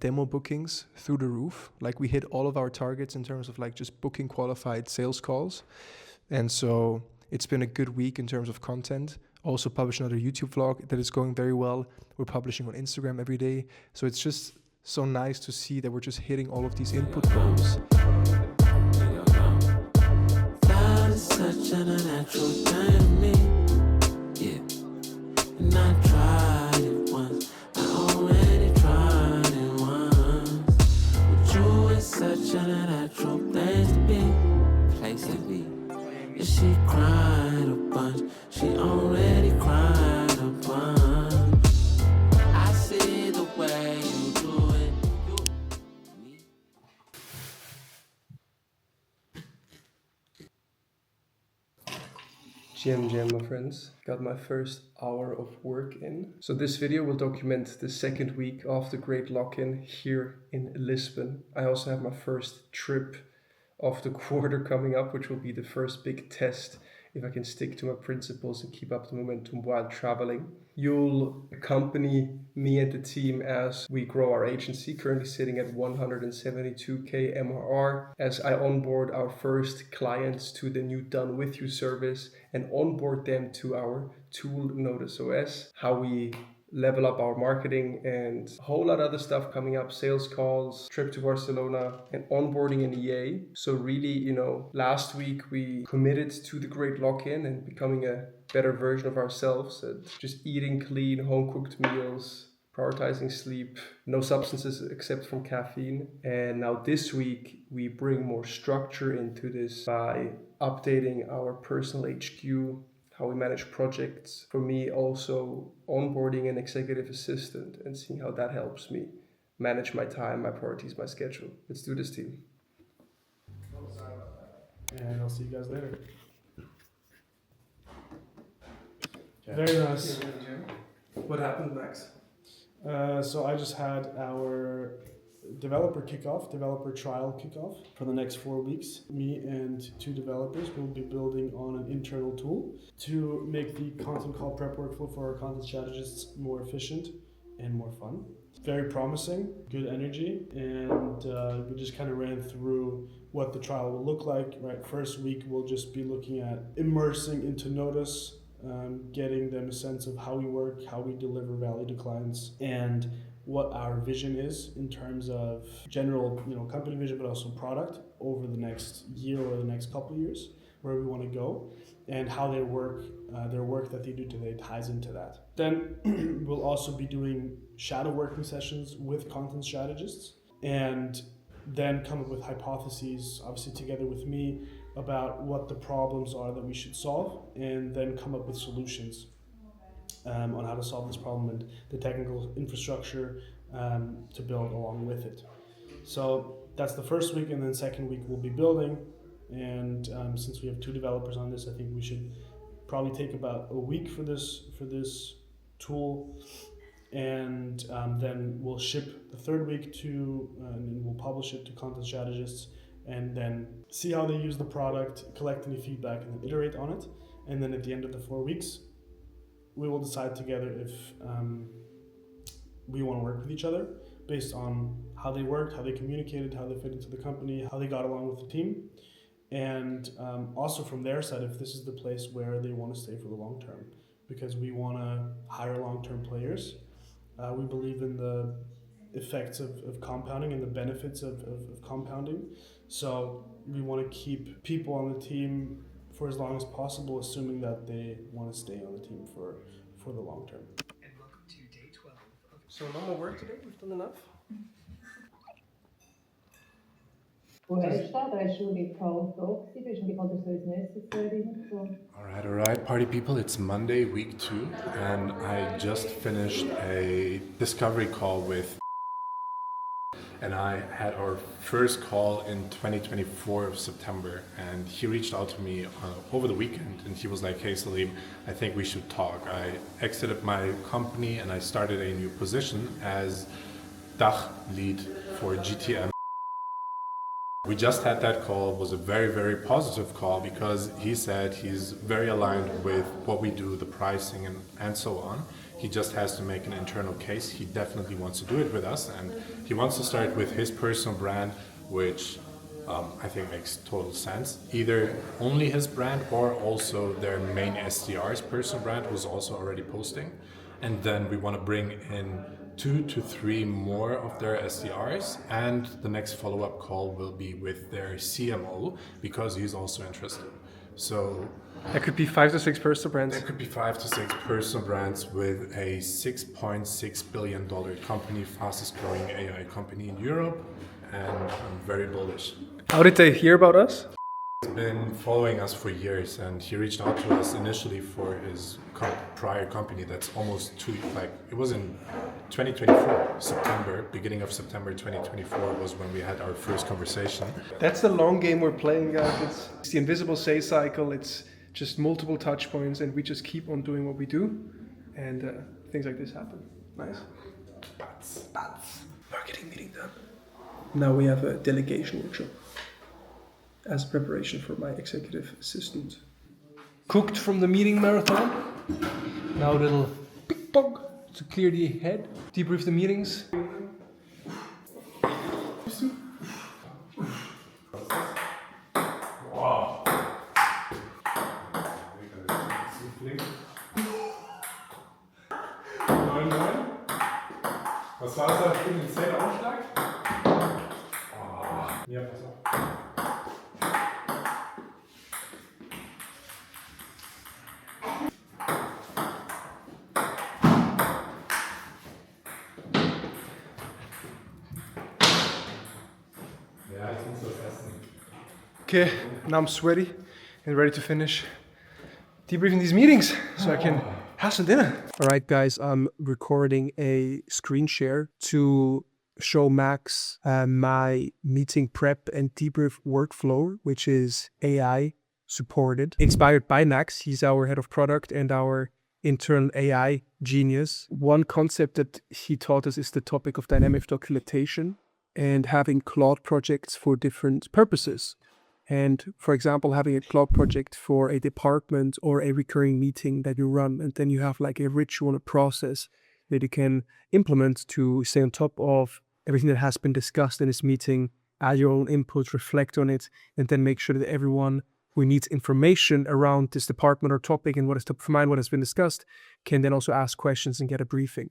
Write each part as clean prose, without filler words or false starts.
demo bookings through the roof. Like, we hit all of our targets in terms of like just booking qualified sales calls. And so it's been a good week in terms of content. Also published another YouTube vlog that is going very well. We're publishing on Instagram every day. So it's just so nice to see that we're just hitting all of these input goals. That is such an unnatural thing to me. Yeah. And I tried it once. I already tried it once. But you is such an unnatural place to be. Place to be. Yeah, she cried a bunch. She already cried a bunch. I see the way you do it. Jam, my friends. Got my first hour of work in. So this video will document the second week of the great lock-in here in Lisbon. I also have my first trip of the quarter coming up, which will be the first big test if I can stick to my principles and keep up the momentum while traveling. You'll accompany me and the team as we grow our agency, currently sitting at 172k MRR, as I onboard our first clients to the new Done With You service and onboard them to our tool Notus OS, how we level up our marketing, and a whole lot of other stuff coming up, sales calls, trip to Barcelona, and onboarding an EA. So really, last week we committed to the great lock-in and becoming a better version of ourselves, and just eating clean, home-cooked meals, prioritizing sleep, no substances except from caffeine. And now this week we bring more structure into this by updating our personal HQ, how we manage projects. For me, also onboarding an executive assistant and seeing how that helps me manage my time, my priorities, my schedule. Let's do this, team. And I'll see you guys later. Very nice. What happened, Max? So I just had our developer trial kickoff for the next 4 weeks. Me and 2 developers will be building on an internal tool to make the content call prep workflow for our content strategists more efficient and more fun. Very promising, good energy, and we just kind of ran through what the trial will look like. Right, first week we'll just be looking at immersing into Notus, getting them a sense of how we work, how we deliver value to clients, and what our vision is in terms of general, company vision, but also product over the next year or the next couple of years, where we want to go, and how their work that they do today ties into that. Then we'll also be doing shadow working sessions with content strategists, and then come up with hypotheses, obviously together with me, about what the problems are that we should solve, and then come up with solutions on how to solve this problem and the technical infrastructure to build along with it. So that's the first week, and then second week we'll be building. And since we have 2 developers on this, I think we should probably take about a week for this tool, and then we'll ship the third week and then we'll publish it to content strategists, and then see how they use the product, collect any feedback, and then iterate on it. And then at the end of the 4 weeks, we will decide together if we want to work with each other based on how they worked, how they communicated, how they fit into the company, how they got along with the team. And also from their side, if this is the place where they want to stay for the long term, because we want to hire long-term players. We believe in the effects of compounding and the benefits of compounding. So we want to keep people on the team for as long as possible, assuming that they want to stay on the team for the long term. And welcome to day 12. So no more work today? We've done enough? All right, party people, it's Monday, week 2, and I just finished a discovery call with, and I had our first call in 2024 of September, and he reached out to me over the weekend, and he was like, hey Salim, I think we should talk. I exited my company and I started a new position as DACH lead for GTM. We just had that call. It was a very, very positive call because he said he's very aligned with what we do, the pricing and so on. He just has to make an internal case. He definitely wants to do it with us, and he wants to start with his personal brand, which I think makes total sense. Either only his brand or also their main SDR's personal brand, who's also already posting. And then we want to bring in 2 to 3 more of their SDRs, and the next follow-up call will be with their CMO because he's also interested. So That could be 5 to 6 personal brands. there could be 5 to 6 personal brands with a $6.6 billion company, fastest growing AI company in Europe, and I'm very bullish. How did they hear about us? He's been following us for years, and he reached out to us initially for his prior company. That's almost it was in 2024, September, beginning of September 2024 was when we had our first conversation. That's the long game we're playing, guys. It's the invisible sales cycle. It's just multiple touch points, and we just keep on doing what we do, and things like this happen. Nice. Bats. Marketing meeting done. Now we have a delegation workshop as preparation for my executive assistant. Cooked from the meeting marathon. Now a little ping pong to clear the head. Debrief the meetings. Wow. Was war das für ein 10-Aufschlag? Ja, pass auf. Ja, ich muss das essen. Okay, now I'm sweaty and ready to finish debriefing these meetings so I can have some dinner. All right, guys, I'm recording a screen share to show Max my meeting prep and debrief workflow, which is AI supported, inspired by Max. He's our head of product and our internal AI genius. One concept that he taught us is the topic of dynamic documentation and having Claude projects for different purposes. And for example, having a Claude project for a department or a recurring meeting that you run, and then you have like a ritual, a process that you can implement to stay on top of everything that has been discussed in this meeting, add your own input, reflect on it, and then make sure that everyone who needs information around this department or topic and what is top of mind, what has been discussed, can then also ask questions and get a briefing.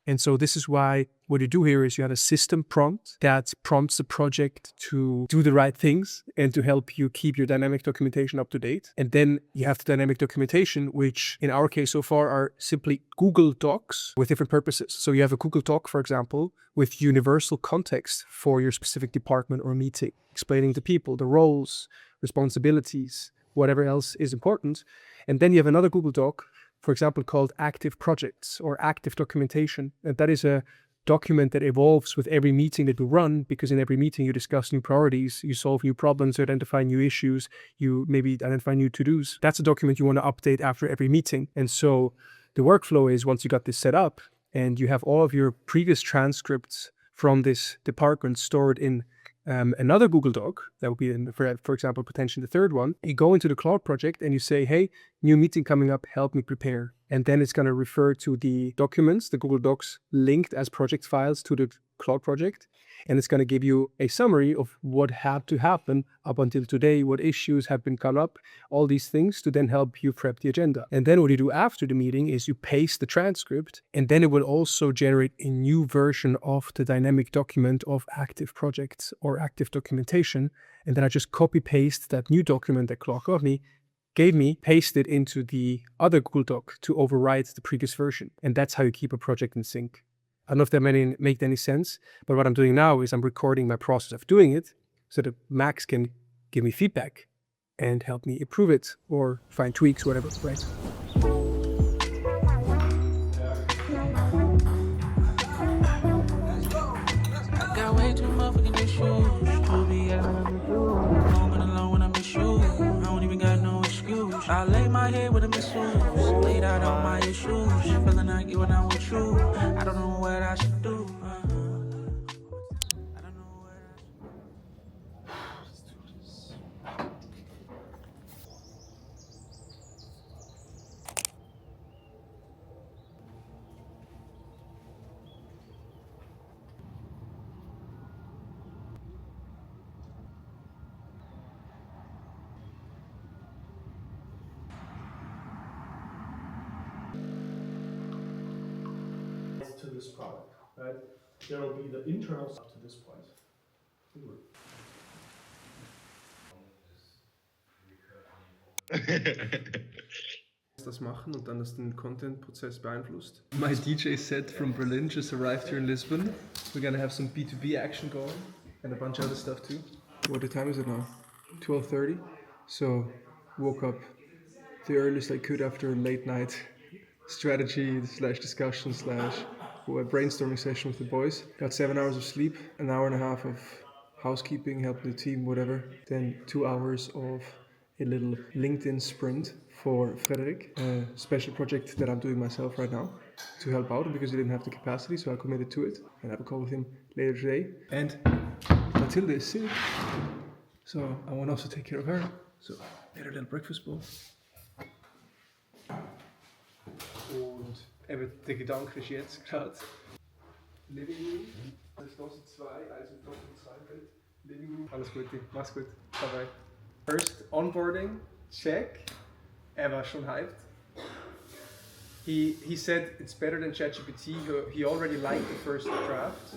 And so this is why what you do here is you have a system prompt that prompts the project to do the right things and to help you keep your dynamic documentation up to date. And then you have the dynamic documentation, which in our case so far are simply Google Docs with different purposes. So you have a Google Doc, for example, with universal context for your specific department or meeting, explaining to people the roles, responsibilities, whatever else is important. And then you have another Google Doc, for example, called active projects or active documentation. And that is a document that evolves with every meeting that you run, because in every meeting you discuss new priorities, you solve new problems, you identify new issues, you maybe identify new to-dos. That's a document you want to update after every meeting. And so the workflow is, once you got this set up and you have all of your previous transcripts from this department stored in another Google Doc, that would be, for example, potentially the third one, you go into the Claude project and you say, hey, new meeting coming up, help me prepare. And then it's going to refer to the documents, the Google Docs linked as project files to the Claude project. And it's going to give you a summary of what had to happen up until today, what issues have been come up, all these things to then help you prep the agenda. And then what you do after the meeting is you paste the transcript, and then it will also generate a new version of the dynamic document of active projects or active documentation. And then I just copy paste that new document that Claude gave me, paste it into the other Google Doc to override the previous version. And that's how you keep a project in sync. I don't know if that made any sense, but what I'm doing now is I'm recording my process of doing it so that Max can give me feedback and help me improve it or find tweaks, whatever, right? Got way too motherfucking issues to be home alone when I miss you. I don't even got no excuse. I lay my head with a masseuse, laid out all my issues, feeling like you and I with you. I don't know what I should do. this product, right? There will be the internals up to this point. Das machen und dann das den Content-Prozess beeinflusst. My DJ set from Berlin just arrived here in Lisbon. We're gonna have some B2B action going and a bunch of other stuff too. What time is it now? 12:30. So woke up the earliest I could after a late night strategy / discussion / brainstorming session with the boys. Got 7 hours of sleep, an hour and a half of housekeeping, helping the team, whatever. Then 2 hours of a little LinkedIn sprint for Frederick, a special project that I'm doing myself right now to help out because he didn't have the capacity, so I committed to it and I have a call with him later today. And Matilda is sick, so I want to also take care of her. So, made a little breakfast bowl. Und der Gedanke ist jetzt gerade Living Room, das kostet 2, also doppelt 2 Bett. Living Room. Alles Gute, mach's gut, bye bye. First onboarding, check. War schon hyped. He said it's better than ChatGPT. He already liked the first draft,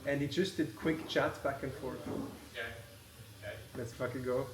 and he just did quick chat back and forth. Yeah. Okay. Let's fucking go.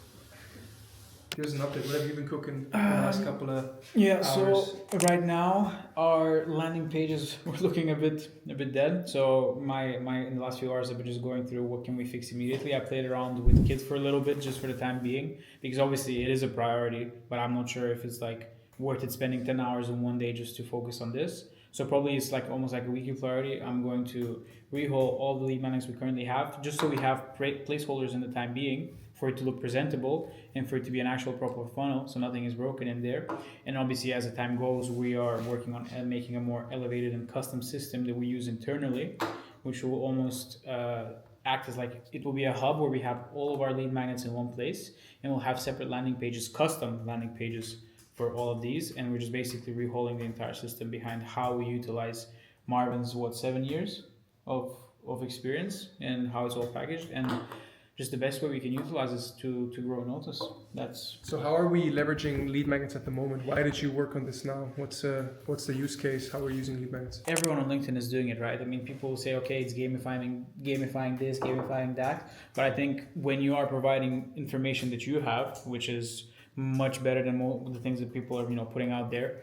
Give us an update. What have you been cooking the last couple of hours? So right now our landing pages were looking a bit dead. So my in the last few hours I've been just going through what can we fix immediately. I played around with kids for a little bit just for the time being because obviously it is a priority, but I'm not sure if it's like worth it spending 10 hours in one day just to focus on this. So probably it's like almost like a weekly priority. I'm going to rehaul all the lead magnets we currently have just so we have placeholders in the time being for it to look presentable and for it to be an actual proper funnel, so nothing is broken in there. And obviously as the time goes, we are working on making a more elevated and custom system that we use internally, which will almost act as like, it will be a hub where we have all of our lead magnets in one place, and we'll have separate landing pages, custom landing pages for all of these. And we're just basically rehauling the entire system behind how we utilize Marvin's 7 years of experience and how it's all packaged. And just the best way we can utilize is to grow Notus. So how are we leveraging lead magnets at the moment? Why did you work on this now? What's the use case? How are we using lead magnets? Everyone on LinkedIn is doing it, right? I mean, people will say, okay, it's gamifying this, gamifying that. But I think when you are providing information that you have, which is much better than the things that people are, putting out there,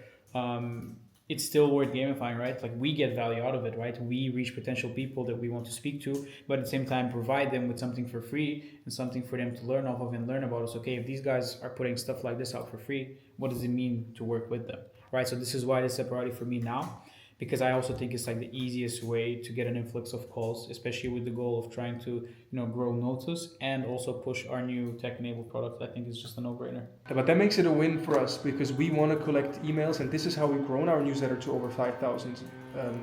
it's still worth gamifying, right? Like we get value out of it, right? We reach potential people that we want to speak to, but at the same time provide them with something for free and something for them to learn off of and learn about us. Okay, if these guys are putting stuff like this out for free, what does it mean to work with them, right? So this is why this is a priority for me now, because I also think it's like the easiest way to get an influx of calls, especially with the goal of trying to, grow Notus and also push our new tech-enabled product. I think is just a no-brainer. But that makes it a win for us because we want to collect emails, and this is how we've grown our newsletter to over 5,000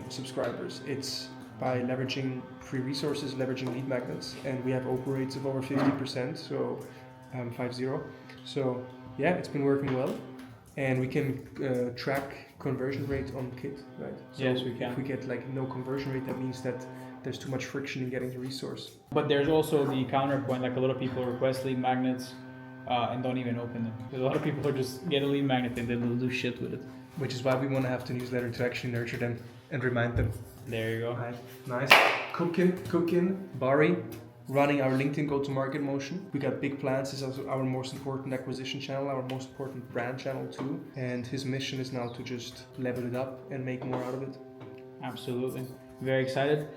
subscribers. It's by leveraging free resources, leveraging lead magnets, and we have open rates of over 50%, so 50. So yeah, it's been working well, and we can track conversion rate on Kit, right? So yes, we can. If we get like no conversion rate, that means that there's too much friction in getting the resource. But there's also the counterpoint, like a lot of people request lead magnets and don't even open them. Because a lot of people are just get a lead magnet and then they'll do shit with it. Which is why we want to have the newsletter to actually nurture them and remind them. There you go. Right. Nice. Cooking, Bari, running our LinkedIn go-to-market motion. We got big plans. This is also our most important acquisition channel, our most important brand channel too. And his mission is now to just level it up and make more out of it. Absolutely. Very excited.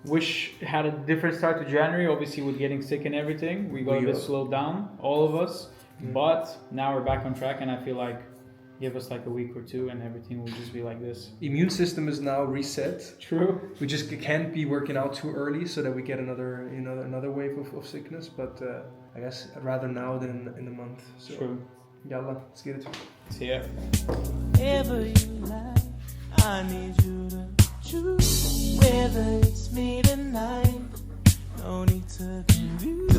Wish had a different start to January, obviously with getting sick and everything. We got a bit slowed down, all of us. But now we're back on track, and I feel like give us like a week or two and everything will just be like this. Immune system is now reset. True. We just can't be working out too early so that we get another wave of sickness. But I guess I'd rather now than in a month. So, true. Yalla, let's get it. See ya. Whatever you like, I need you to choose. Whether it's me tonight, no need to confuse.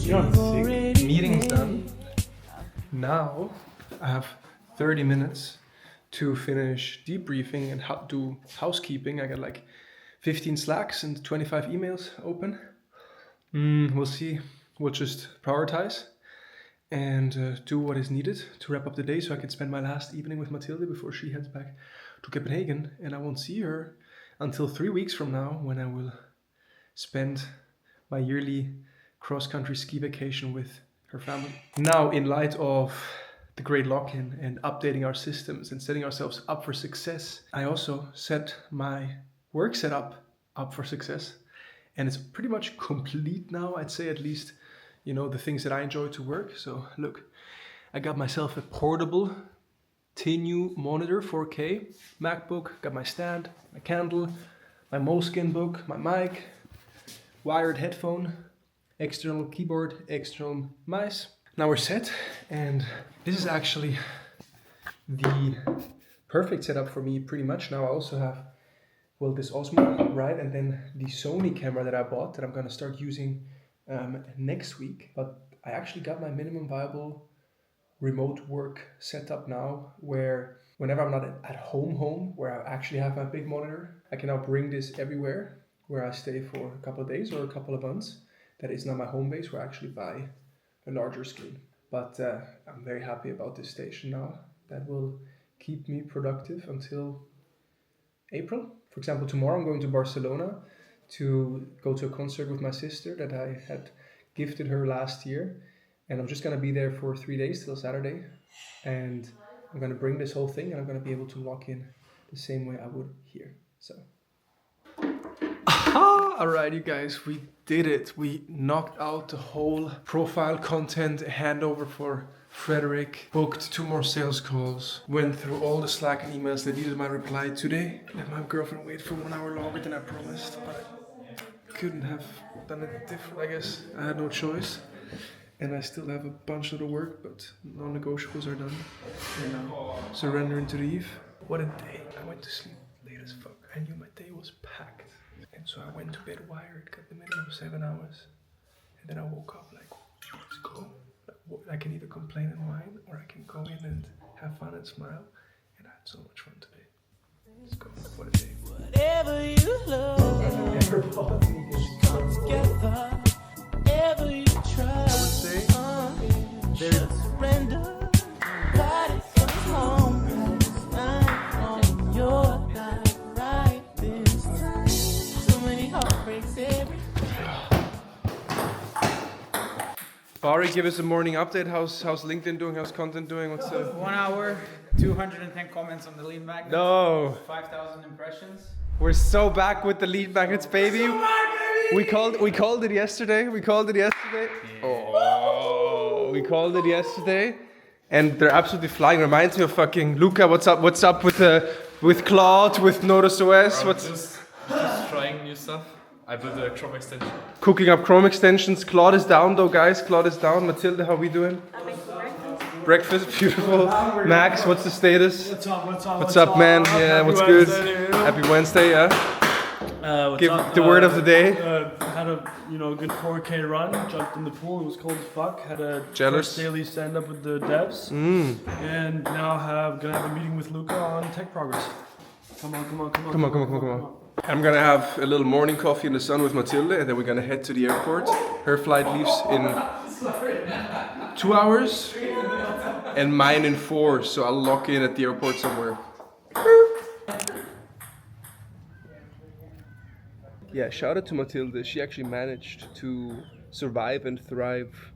Meeting's done. Now I have 30 minutes to finish debriefing and do housekeeping. I got like 15 Slacks and 25 emails open. We'll see. We'll just prioritize and do what is needed to wrap up the day so I can spend my last evening with Matilda before she heads back to Copenhagen, and I won't see her until 3 weeks from now, when I will spend my yearly cross-country ski vacation with her family. Now, in light of the great lock-in and updating our systems and setting ourselves up for success, I also set my work setup up for success. And it's pretty much complete now, I'd say, at least, you know, the things that I enjoy to work. So look, I got myself a portable Tenu monitor 4K MacBook, got my stand, my candle, my Moleskine book, my mic, wired headphone, external keyboard, external mice. Now we're set, and this is actually the perfect setup for me pretty much. Now I also have, well, this Osmo, right? And then the Sony camera that I bought that I'm gonna start using next week. But I actually got my minimum viable remote work setup now, where whenever I'm not at home, where I actually have my big monitor, I can now bring this everywhere where I stay for a couple of days or a couple of months. That is not my home base, where I actually buy a larger screen. But I'm very happy about this station now. That will keep me productive until April. For example, tomorrow I'm going to Barcelona to go to a concert with my sister that I had gifted her last year. And I'm just gonna be there for 3 days till Saturday. And I'm gonna bring this whole thing, and I'm gonna be able to lock in the same way I would here. So. Alright, you guys, we did it. We knocked out the whole profile content handover for Frederick, booked 2 more sales calls, went through all the Slack and emails that needed my reply today. Let my girlfriend wait for 1 hour longer than I promised, but I couldn't have done it different, I guess. I had no choice. And I still have a bunch of the work, but non-negotiables are done. And now surrendering to the eve. What a day. I went to sleep late as fuck. I knew my day was packed. And so I went to bed wired, got the minimum of 7 hours. And then I woke up like, let's go. I can either complain and whine, or I can go in and have fun and smile. And I had so much fun today. Let's go. What a day. Whatever you love, come together. Whatever you try, I would say, just surrender. God is coming home. I'm on your side right this time. So many heartbreaks every. Bari, give us a morning update. How's LinkedIn doing? How's content doing? What's the 1 hour, 210 comments on the lead magnet. No, 5,000 impressions. we're so back with the lead magnets, baby. We called it yesterday. Oh, we called it yesterday, and they're absolutely flying. Reminds me of fucking Luca. What's up with Claude, with Notus OS? Just trying new stuff. I built a Chrome extension. Cooking up Chrome extensions. Claude is down though, guys. Claude is down. Matilda, how we doing? Breakfast, beautiful. Max, what's the status? What's up, man? Yeah, what's good? Happy Wednesday, yeah. Give the word of the day. Had a good 4K run. Jumped in the pool. It was cold as fuck. Had a Jealous. first daily stand up with the devs. And now gonna have a meeting with Luca on tech progress. Come on. I'm gonna have a little morning coffee in the sun with Matilda, and then we're gonna head to the airport. Her flight leaves in 2 hours, and mine in 4. So I'll lock in at the airport somewhere. Yeah, shout out to Matilda. She actually managed to survive and thrive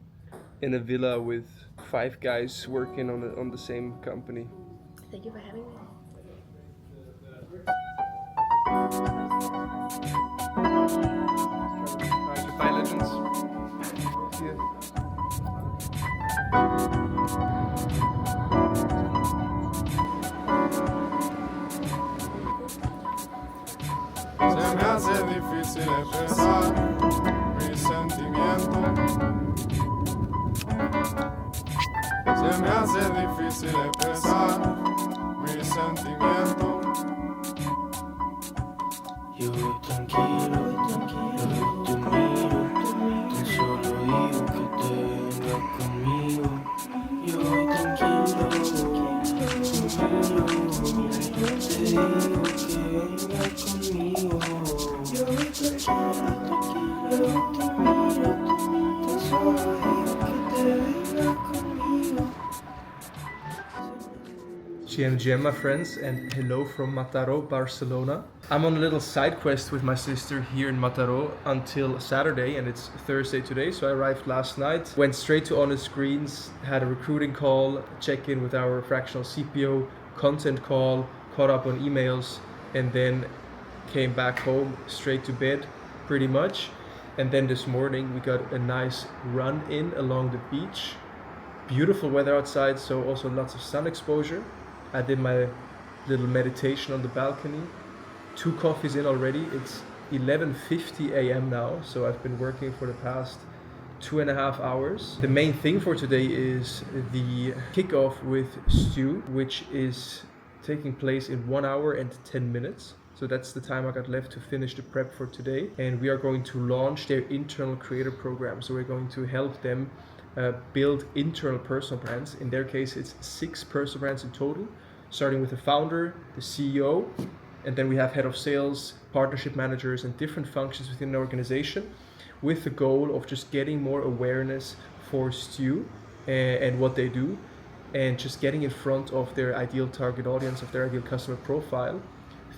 in a villa with 5 guys working on the same company. Thank you for having me. Bye, legends. See ya. Se me hace difícil expresar mi sentimiento. Se me hace difícil expresar mi sentimiento. Yo voy tranquilo, yo te miro, tan solo digo que te vengas conmigo. Yo voy tranquilo, te miro, te digo que vengas conmigo. Yo voy tranquilo, te miro, tan solo digo que te vengas conmigo. GM, my friends, and hello from Mataró, Barcelona. I'm on a little side quest with my sister here in Mataró until Saturday, and it's Thursday today, so I arrived last night, went straight to Honest Screens, had a recruiting call, check-in with our fractional CPO, content call, caught up on emails, and then came back home straight to bed pretty much. And then this morning we got a nice run in along the beach. Beautiful weather outside, so also lots of sun exposure. I did my little meditation on the balcony. 2 coffees in already. It's 11:50 a.m. now, so I've been working for the past 2.5 hours. The main thing for today is the kickoff with Stu, which is taking place in 1 hour and 10 minutes. So that's the time I got left to finish the prep for today. And we are going to launch their internal creator program. So we're going to help them build internal personal brands. In their case, it's 6 personal brands in total, starting with the founder, the CEO, and then we have head of sales, partnership managers, and different functions within the organization, with the goal of just getting more awareness for Stu and what they do, and just getting in front of their ideal target audience, of their ideal customer profile,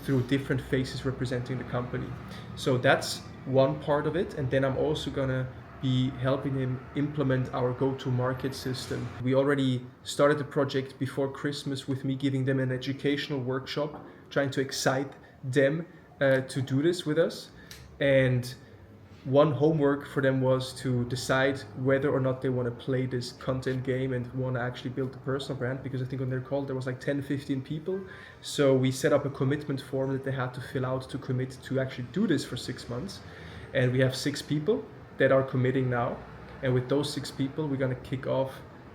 through different faces representing the company. So that's one part of it. And then I'm also gonna be helping him implement our go-to-market system. We already started the project before Christmas with me giving them an educational workshop, trying to excite them to do this with us. And one homework for them was to decide whether or not they want to play this content game and want to actually build a personal brand, because I think on their call there was like 10-15 people. So we set up a commitment form that they had to fill out to commit to actually do this for 6 months. And we have 6 people that are committing now. And with those 6 people, we're going to kick off,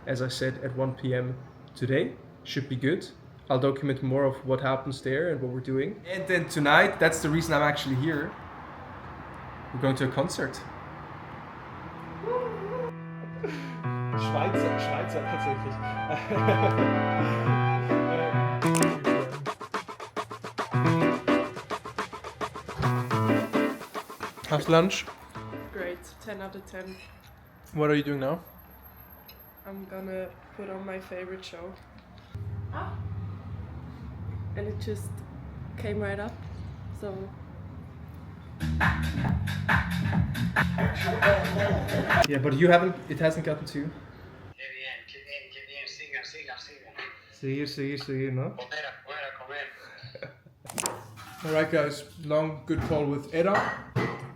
as I said, at 1 p.m. today. Should be good. I'll document more of what happens there and what we're doing. And then tonight, that's the reason I'm actually here. We're going to a concert. Schweizer tatsächlich. How's lunch? Great, 10 out of 10. What are you doing now? I'm gonna put on my favorite show. And it just came right up, so. Yeah, but it hasn't gotten to you. Seguir, no? Alright guys, long good call with Eda,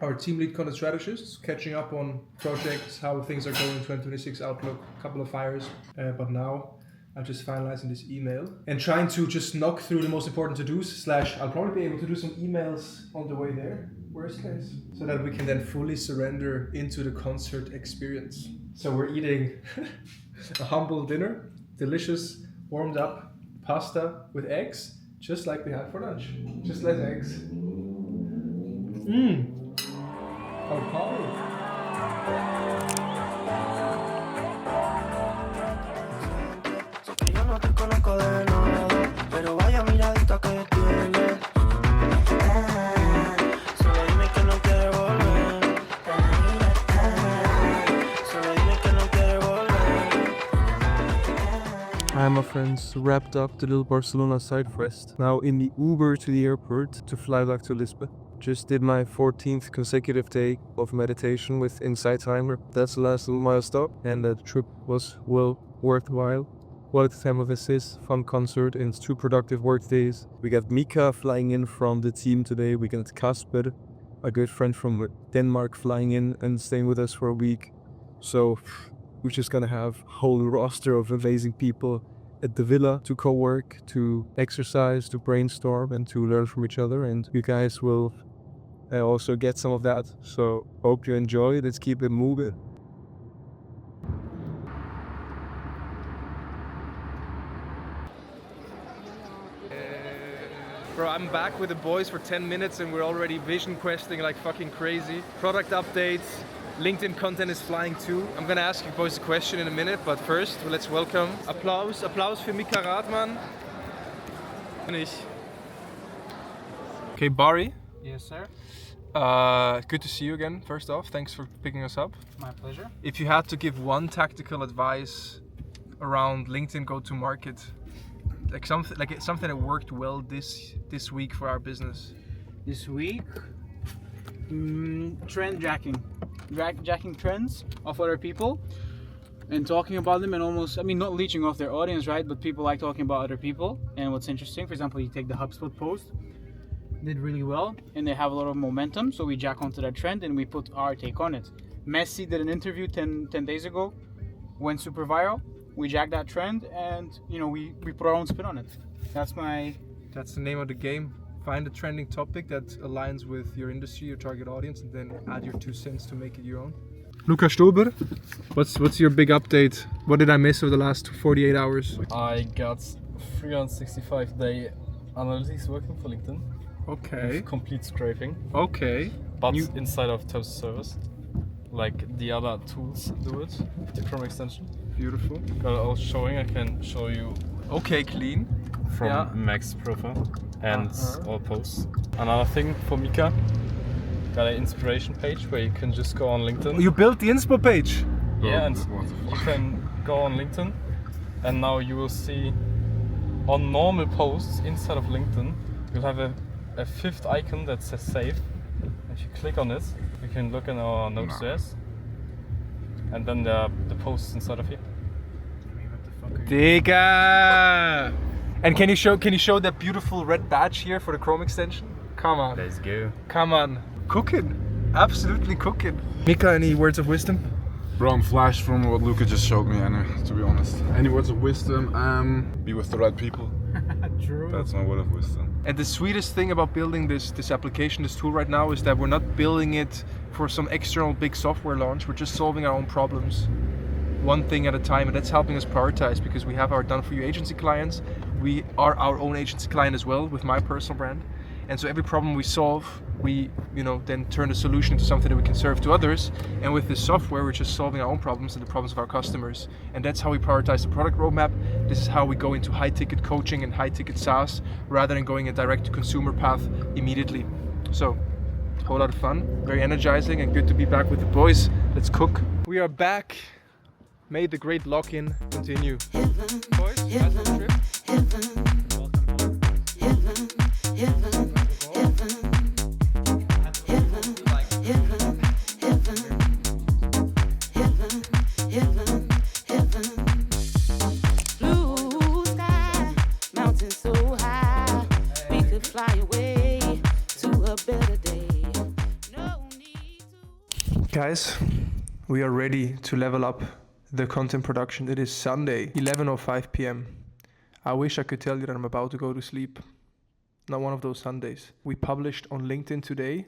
our team lead content strategist, catching up on projects, how things are going, 2026 outlook, a couple of fires, but now I'm just finalizing this email and trying to just knock through the most important to-dos, / I'll probably be able to do some emails on the way there, worst case, so that we can then fully surrender into the concert experience. So we're eating a humble dinner, delicious, warmed up pasta with eggs, just like we had for lunch, just less eggs. Yo no te conozco de nada, pero vaya miradita que tienes. Solo dime que no quieres volver. Solo dime que no quieres volver. Hi my friends, wrapped up the little Barcelona side quest. Now in the Uber to the airport to fly back to Lisbon. Just did my 14th consecutive day of meditation with Inside Timer. That's the last little mile stop, and the trip was well worthwhile. Quality time of assist, fun concert, and 2 productive work days. We got Mika flying in from the team today. We got Kasper, a good friend from Denmark, flying in and staying with us for a week. So we're just gonna have a whole roster of amazing people at the villa to co-work, to exercise, to brainstorm, and to learn from each other. And you guys will also get some of that. So hope you enjoy. Let's keep it moving. Bro, I'm back with the boys for 10 minutes and we're already vision questing like fucking crazy. Product updates, LinkedIn content is flying too. I'm gonna ask you boys a question in a minute, but first let's welcome. Applaus für Mika Radmann. Okay, Bari. Yes, sir. Good to see you again, first off. Thanks for picking us up. My pleasure. If you had to give one tactical advice around LinkedIn go-to-market, something that worked well this week for our business, this week? Trend jacking. Jacking trends of other people and talking about them, and almost, I mean, not leeching off their audience, right? But people like talking about other people. And what's interesting, for example, you take the HubSpot post, did really well, and they have a lot of momentum. So we jack onto that trend and we put our take on it. Messi did an interview 10 days ago, went super viral. We jacked that trend, and we put our own spin on it. That's the name of the game. Find a trending topic that aligns with your industry, your target audience, and then add your 2 cents to make it your own. Luca Stober, what's your big update? What did I miss over the last 48 hours? I got 365-day analytics working for LinkedIn. Okay. With complete scraping. Okay. But inside of Toast Service. Like the other tools do it. The Chrome extension. Beautiful. Got it all showing. I can show you. Okay, clean. From Max profile and all posts. Another thing for Mika. Got an inspiration page where you can just go on LinkedIn. You built the inspo page? Yeah, and you can go on LinkedIn, and now you will see on normal posts inside of LinkedIn, you'll have a fifth icon that says save. If you click on it, you can look in our notes, and then the posts inside of here. Digga! And can you show that beautiful red badge here for the Chrome extension? Come on. Let's go. Come on. Cooking. Absolutely cooking. Mika, any words of wisdom? Bro, I'm flashed from what Luca just showed me, to be honest. Any words of wisdom? Be with the right people. True. That's my word of wisdom. And the sweetest thing about building this application, this tool right now, is that we're not building it for some external big software launch. We're just solving our own problems, one thing at a time, and that's helping us prioritize, because we have our done-for-you agency clients. We are our own agency client as well with my personal brand. And so every problem we solve, we then turn the solution into something that we can serve to others. And with this software, we're just solving our own problems and the problems of our customers. And that's how we prioritize the product roadmap. This is how we go into high-ticket coaching and high-ticket SaaS, rather than going a direct-to-consumer path immediately. So, a whole lot of fun, very energizing, and good to be back with the boys. Let's cook. We are back. May the great lock-in continue. Boys, nice little trip. Blue sky, mountains so high, we could fly away to a better day. No need to. Guys, we are ready to level up the content production. It is Sunday, 11:05 p.m. I wish I could tell you that I'm about to go to sleep. Not one of those Sundays. We published on LinkedIn today,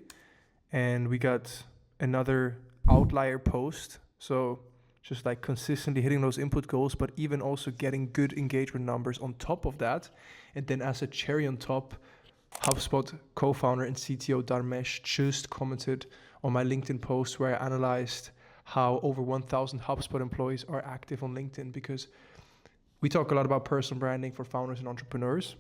and we got another outlier post. So just like consistently hitting those input goals, but even also getting good engagement numbers on top of that. And then as a cherry on top, HubSpot co-founder and CTO Dharmesh just commented on my LinkedIn post where I analyzed how over 1,000 HubSpot employees are active on LinkedIn, because we talk a lot about personal branding for founders and entrepreneurs.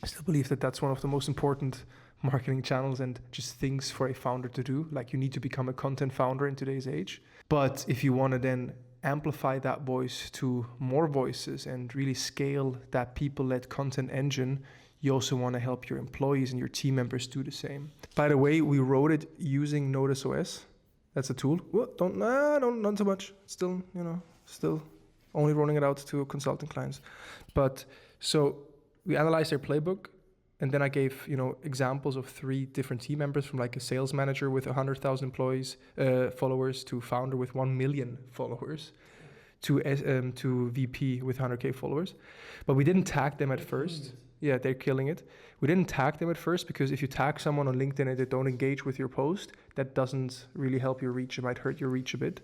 I still believe that that's one of the most important marketing channels and just things for a founder to do. Like, you need to become a content founder in today's age. But if you want to then amplify that voice to more voices and really scale that people-led content engine, you also want to help your employees and your team members do the same. By the way, we wrote it using Notus OS. That's a tool. Not too much. Still only rolling it out to consulting clients. But so we analyzed their playbook, and then I gave examples of 3 different team members, from like a sales manager with 100,000 employees, followers, to founder with 1 million followers, to VP with 100K followers. But we didn't tag them at first. Yeah, they're killing it. We didn't tag them at first, because if you tag someone on LinkedIn and they don't engage with your post, that doesn't really help your reach. It might hurt your reach a bit.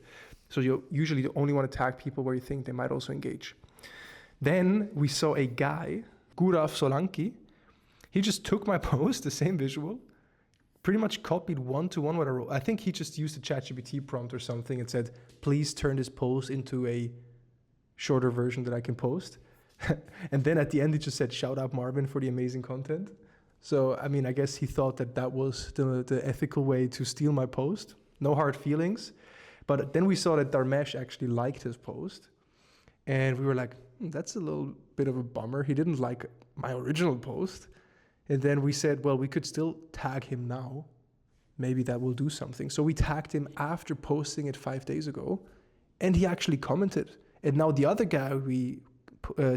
So you usually only want to tag people where you think they might also engage. Then we saw a guy, Gurav Solanki. He just took my post, the same visual, pretty much copied one-to-one what I wrote. I think he just used a ChatGPT prompt or something and said, please turn this post into a shorter version that I can post. And then at the end, he just said, shout out Marvin for the amazing content. So, I mean, I guess he thought that was the ethical way to steal my post. No hard feelings. But then we saw that Dharmesh actually liked his post. And we were like, that's a little bit of a bummer. He didn't like my original post. And then we said, well, we could still tag him now. Maybe that will do something. So we tagged him after posting it 5 days ago, and he actually commented. And now the other guy we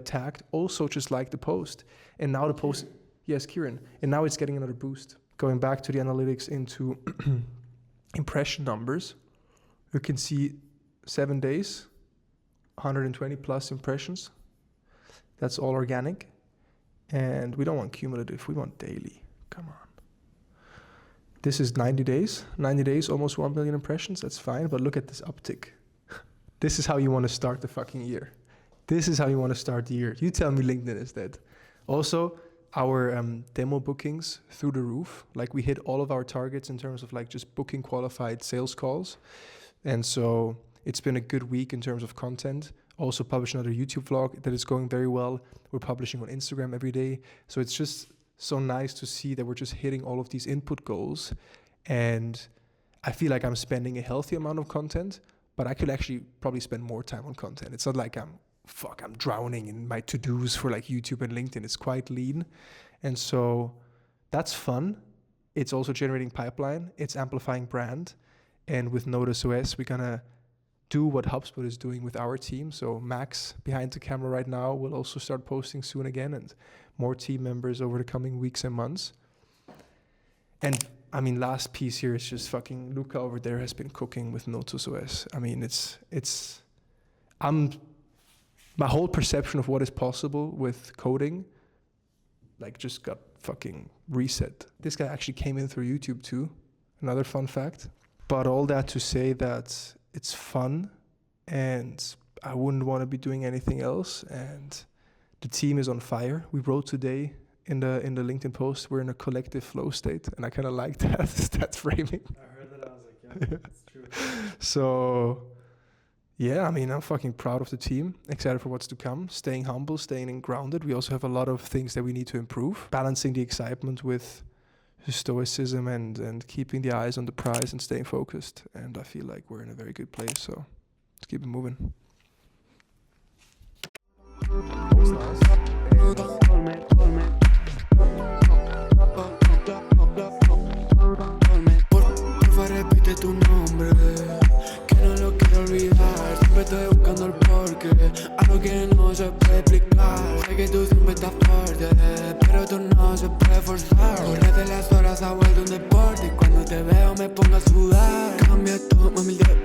tagged also just liked the post. And now the post, yes, Kieran. And now it's getting another boost. Going back to the analytics into impression numbers, you can see 7 days, 120 plus impressions. That's all organic. And we don't want cumulative, we want daily. Come on. This is 90 days. 90 days, almost 1 million impressions. That's fine, but look at this uptick. This is how you want to start the fucking year. This is how you want to start the year. You tell me LinkedIn is dead. Also, our demo bookings through the roof. Like we hit all of our targets in terms of like just booking qualified sales calls. And so it's been a good week in terms of content. Also published another YouTube vlog that is going very well. We're publishing on Instagram every day. So it's just so nice to see that we're just hitting all of these input goals. And I feel like I'm spending a healthy amount of content, but I could actually probably spend more time on content. It's not like I'm drowning in my to-dos for like YouTube and LinkedIn. It's quite lean. And so that's fun. It's also generating pipeline. It's amplifying brand. And with Notus OS, we're gonna do what HubSpot is doing with our team. So Max behind the camera right now will also start posting soon again, and more team members over the coming weeks and months. And I mean, last piece here is just fucking Luca over there has been cooking with Notus OS. I mean, my whole perception of what is possible with coding, like just got fucking reset. This guy actually came in through YouTube too. Another fun fact. But all that to say that it's fun and I wouldn't want to be doing anything else. And the team is on fire. We wrote today in the LinkedIn post, we're in a collective flow state. And I kind of like that framing. I heard that, I was like, yeah, it's true. So yeah, I mean, I'm fucking proud of the team, excited for what's to come, staying humble, staying grounded. We also have a lot of things that we need to improve, balancing the excitement with stoicism and keeping the eyes on the prize and staying focused. And I feel like we're in a very good place, so let's keep it moving. Porfa, repite tu nombre, que no lo quiero olvidar. Siempre estoy buscando el porqué, algo que no se puede explicar. Sé que tú siempre estás fuerte, pero tú no se puede forzar. Correr de las horas ha vuelto un deporte y cuando te veo me pongo a sudar. Cambia todo, mami, de